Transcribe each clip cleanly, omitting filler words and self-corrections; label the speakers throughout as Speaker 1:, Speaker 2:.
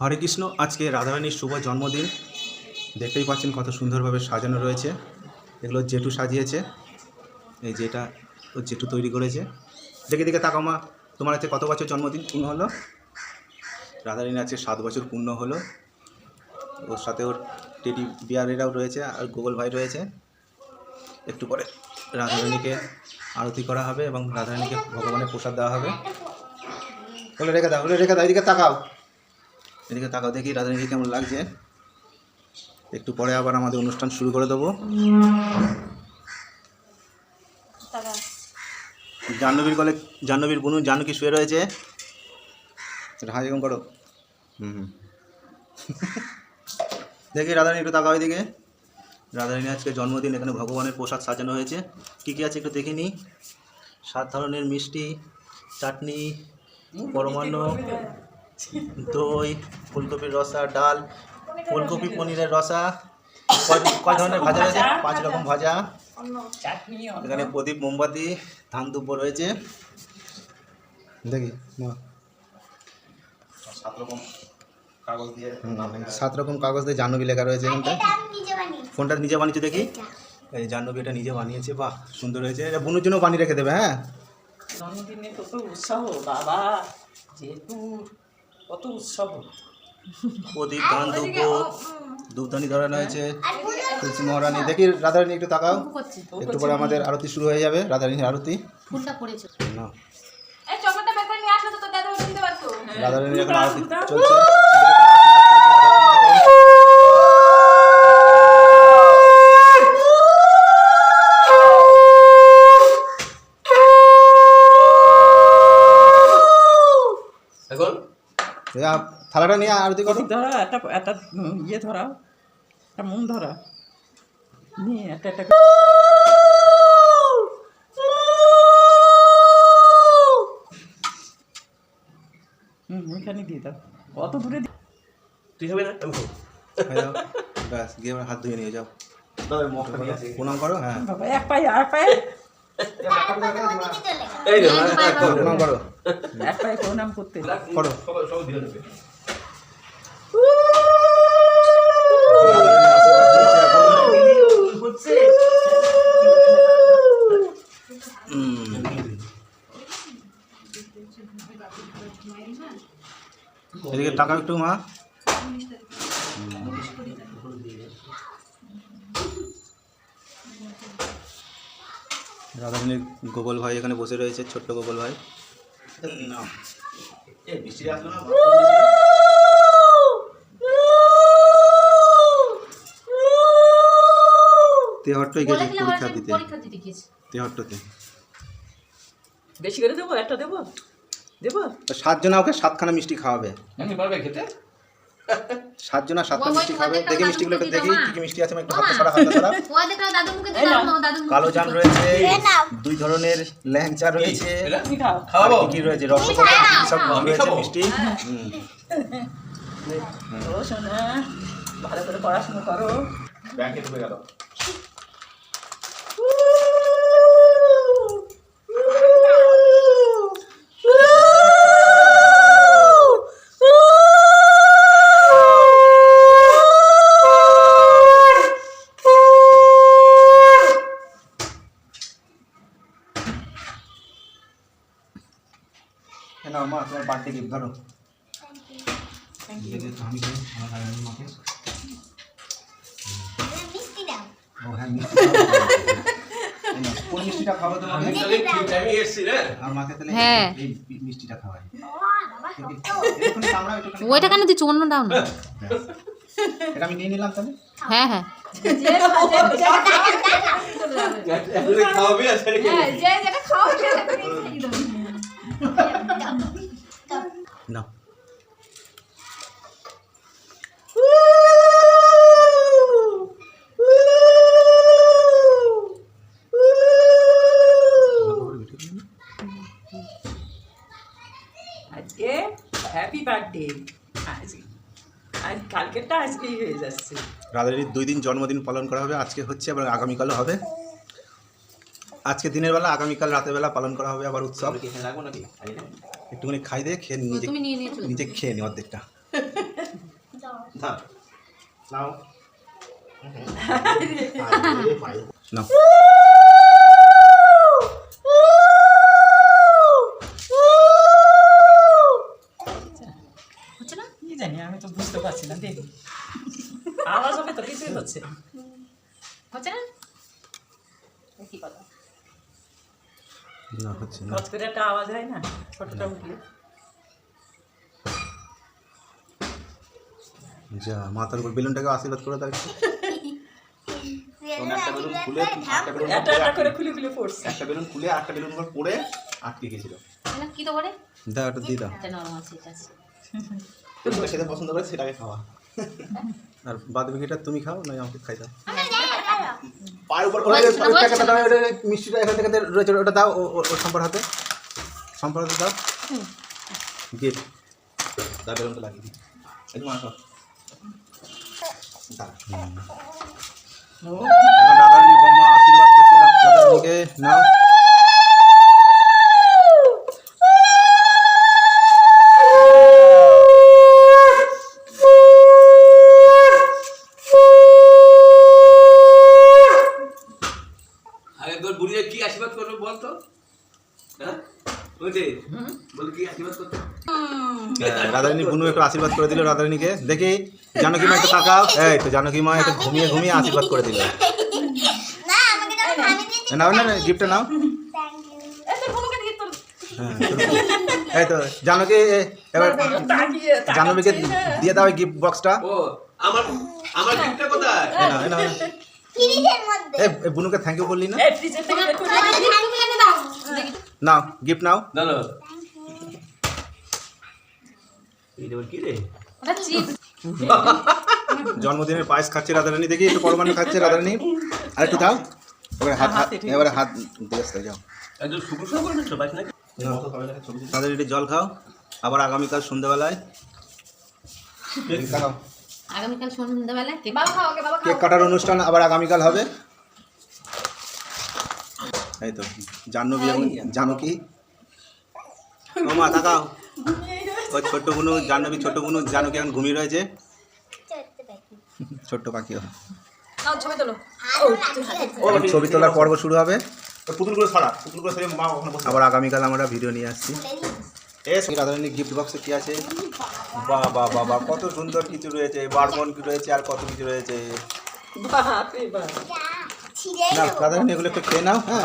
Speaker 1: হরে কৃষ্ণ। আজকে রাধারানীর শুভ জন্মদিন। দেখতেই পাচ্ছেন কত সুন্দরভাবে সাজানো রয়েছে। এগুলো জেঠু সাজিয়েছে। এই যেটা ও জেঠু তৈরি করেছে। দেখে দেখে তাকাও মা, তোমার আজকে কত বছর জন্মদিন পূর্ণ হলো? রাধারানী আজকে 7 বছর পূর্ণ হলো। ওর সাথে ওর টেডি বিয়ারেরাও রয়েছে আর গোগল ভাই রয়েছে। একটু পরে রাধারানীকে আরতি করা হবে এবং রাধারানীকে ভগবানের প্রসাদ দেওয়া হবে। বলে রেখে দাও, বলে রেখে দাও। এদিকে তাকাও, এদিকে তাকাও, দেখি রাধারানীকে কেমন লাগছে। একটু পরে আবার আমাদের অনুষ্ঠান শুরু করে দেবো। জাহ্নবীর গলে, জাহ্নবীর বুনু জাহ্নবী শুয়ে রয়েছে। এটা হাই করো। দেখি রাধারানী একটু তাকাও এদিকে। রাধারানী আজকে জন্মদিন, এখানে ভগবানের প্রসাদ সাজানো হয়েছে। কী কী আছে একটু দেখে নিই। 7 ধরনের মিষ্টি, চাটনি, পরমান্ন, দই, ফুলকপির রসা, ডাল, ফুলকপি পনিরের রসা। কয় ধরনের ভাজা রয়েছে? 5 রকম ভাজা। এখানে প্রদীপ, মোমবাতি, ধান দুব্বো রয়েছে। দেখি 7 রকম কাগজ দিয়ে জাহ্নবী লেখা রয়েছে এখানটায়। ফোনটা নিজে বানিয়েছে দেখি। এই জাহ্নবী এটা নিজে বানিয়েছে। বাহ, সুন্দর হয়েছে। এটা বুনুর জন্য বানিয়ে রেখে দেবে। হ্যাঁ,
Speaker 2: জন্মদিনে কত উৎসাহ বাবা, যেহেতু কত উৎসাহ।
Speaker 1: প্রদীপ, ধান দুব্বো, দুধদানি ধরানো হয়েছে। তুলসী মহারানী। দেখি রাধারানী একটু তাকাও। একটু পরে আমাদের আরতি শুরু হয়ে যাবে, রাধারানীর আরতি। না, রাধারানীর এখন আরতি চলছে। থালাটা নিয়ে আরতি করো।
Speaker 2: ধরা একটা ইয়ে ধরা, একটা মন ধরা নিয়ে একটা ওইখানে দিয়ে দাও। কত দূরে
Speaker 1: তুই হবে না, ব্যাস গিয়ে হাত ধুয়ে নিয়ে যাও। প্রণাম করো। হ্যাঁ
Speaker 2: বাবা, এক পায়ে আর পায়ে
Speaker 1: প্রণাম করো,
Speaker 2: এক পায়ে প্রণাম করতে
Speaker 1: করো। এদিকে টাকা একটু মা। রাধারানীর গোগল ভাই এখানে বসে রয়েছে, ছোট্ট গোগল ভাই। তেহট্টই গেছে পরীক্ষা দিতে তেহট্টতে।
Speaker 2: বেশি করে দেবো, একটা দেবো দেবো।
Speaker 1: 7 জনা ওকে 7খানা মিষ্টি খাওয়াবে।
Speaker 2: পারবে খেতে?
Speaker 1: 7 জনা 7টা মিষ্টি খাবে। দেখি মিষ্টিগুলো একটু দেখি কি কি মিষ্টি আছে। একটু হাতে ছাড়া, হাতে ছাড়া। কালো জাম রয়েছে, 2 ধরনের ল্যাংচা রয়েছে, কি রয়েছে, রসগোল্লা, সব রয়েছে মিষ্টি।
Speaker 2: ও সোনা, ভালো করে পড়াশোনা করো।
Speaker 1: ব্যাংকে ঢুকে গেল। না মা, তোমার বার্থডে গিফট ধরো। ও হ্যাঁ, মিষ্টি কোন মিষ্টিটা খাবো তোমাকে? আর মাকে তাহলে এই মিষ্টিটা খাওয়াই।
Speaker 3: ওইটা কেন দিচ্ছ? অন্য দাও না।
Speaker 1: এটা আমি নিয়ে নিলাম তাহলে।
Speaker 3: হ্যাঁ হ্যাঁ,
Speaker 1: না
Speaker 2: আজকে হ্যাপি বার্থডে। আজ কালকেরটা আজকেই হয়ে যাচ্ছে।
Speaker 1: রাধারানীর 2 দিন জন্মদিন পালন করা হবে। আজকে হচ্ছে এবং আগামীকালও হবে। আজকে দিনের বেলা, আগামীকাল রাতের বেলা পালন করা হবে আবার উৎসব। একটুখানি খাই দিয়ে খেয়ে নিজে খেয়ে নি অর্ধেকটা। হ্যাঁ নাও নাও
Speaker 3: হচ্ছে না?
Speaker 2: কি জানি আমি তো বুঝতে পারছি না দেখি আওয়াজ হবে তো কিছুই হচ্ছে না।
Speaker 3: হচ্ছে না? কি কথা?
Speaker 1: না হচ্ছে না
Speaker 2: কচ করে একটা আওয়াজ হয় না ফটোটা উঠলে।
Speaker 1: যা মাথার উপর বেলুনটাকে আশীর্বাদ করে দাও একটু। একটা বেলুন খুলে
Speaker 2: একটা একটা করে খুলে খুলে পড়ছে।
Speaker 1: একটা বেলুন খুলে আরেকটা বেলুন করে পড়ে আটকে গেছিল।
Speaker 3: না, কি তো করে?
Speaker 1: দাও একটা দিয়ে দাও।
Speaker 3: এটা নরম আছে, এটা আছে।
Speaker 1: যেটা খেতে পছন্দ করে সেটাকে খাওয়া। আর বাদ বাকিটা তুমি খাও না আমাকে খাই দাও। পায়ের উপর ওই প্যাকেটটা দাও, ওই মিষ্টিটা এখান থেকে রয়েছে ওটা দাও, ওর সম্পর হাতে দাও। গিফট দাও, বেলুনটা লাগিয়ে দিই। এই যে মাথা দাও। এখন দাদার বাবা আশীর্বাদ করছে, দাদাকে নাও।
Speaker 4: আগে তোর বুড়িয়ে কি আশীর্বাদ করবে বলতো? হ্যাঁ ওই যে বল কি আশীর্বাদ করতে?
Speaker 1: রাধারানী বুনু একটু আশীর্বাদ করে দিল রাধারানীকে। দেখি জানকী মা একটু তাকাও। এই তো জানকী মা একটু ঘুমিয়ে ঘুমিয়ে আশীর্বাদ করে দিল। নাও না গিফটটা নাও। হ্যাঁ, এই তো জানকী এবার
Speaker 2: তাকিয়ে
Speaker 1: জাহ্নবীকে দিয়ে দাও গিফট বক্সটা।
Speaker 4: ও আমার আমার গিফটটা কোথায়?
Speaker 1: এই বুনুকে থ্যাংক ইউ বললি না?
Speaker 2: এই ফ্রিজের থেকে দেখো
Speaker 1: নাও গিফট নাও।
Speaker 4: জানো এই দেব কি রে?
Speaker 3: ওটা চিপস।
Speaker 1: জন্মদিনের পায়েস খাচ্ছে রাধারানী, দেখি একটু পরমাণু খাচ্ছে রাধারানী। আর একটু দাও। এবারে হাত দিয়ে আসতে যাও।
Speaker 4: একদম শুকনো শুকনো করে নিচ্ছ পাইছ নাকি?
Speaker 1: রাধারানী জল খাও, আবার আগামীকাল সন্ধ্যাবেলায় খাও।
Speaker 3: আগামীকাল সন্ধ্যাবেলায় কেক বাবা খাও, ওকে বাবা খাও।
Speaker 1: কেক কাটার অনুষ্ঠান আবার আগামীকাল হবে। এই তো জাহ্নবী এবং জানকী। ও মা তাকাও, ওই ছোট্ট বুনু জাহ্নবী, ছোট্ট বুনু জানকী এখন ঘুমিয়ে রয়েছে। ছোট্ট পাখি
Speaker 3: নাও ছবি তোলো।
Speaker 1: ছবি তোলার পর্ব শুরু হবে। পুতুলগুলো সরিয়ে মা ওখানে বসে। আবার আগামীকাল আমরা ভিডিও নিয়ে আসছি। রাধারানী গিফট বক্সে কি আছে? বাবা বাবা কত সুন্দর কিছু রয়েছে, বারবন কি রয়েছে আর কত কিছু রয়েছে।
Speaker 2: বাপরে বাপ
Speaker 1: না রাধারানী এগুলো একটু খেয়ে নাও। হ্যাঁ,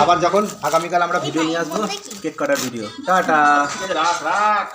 Speaker 1: আবার যখন আগামীকাল আমরা ভিডিও নিয়ে আসবো কেক কাটার ভিডিও। টাটা।
Speaker 4: রাখ রাখ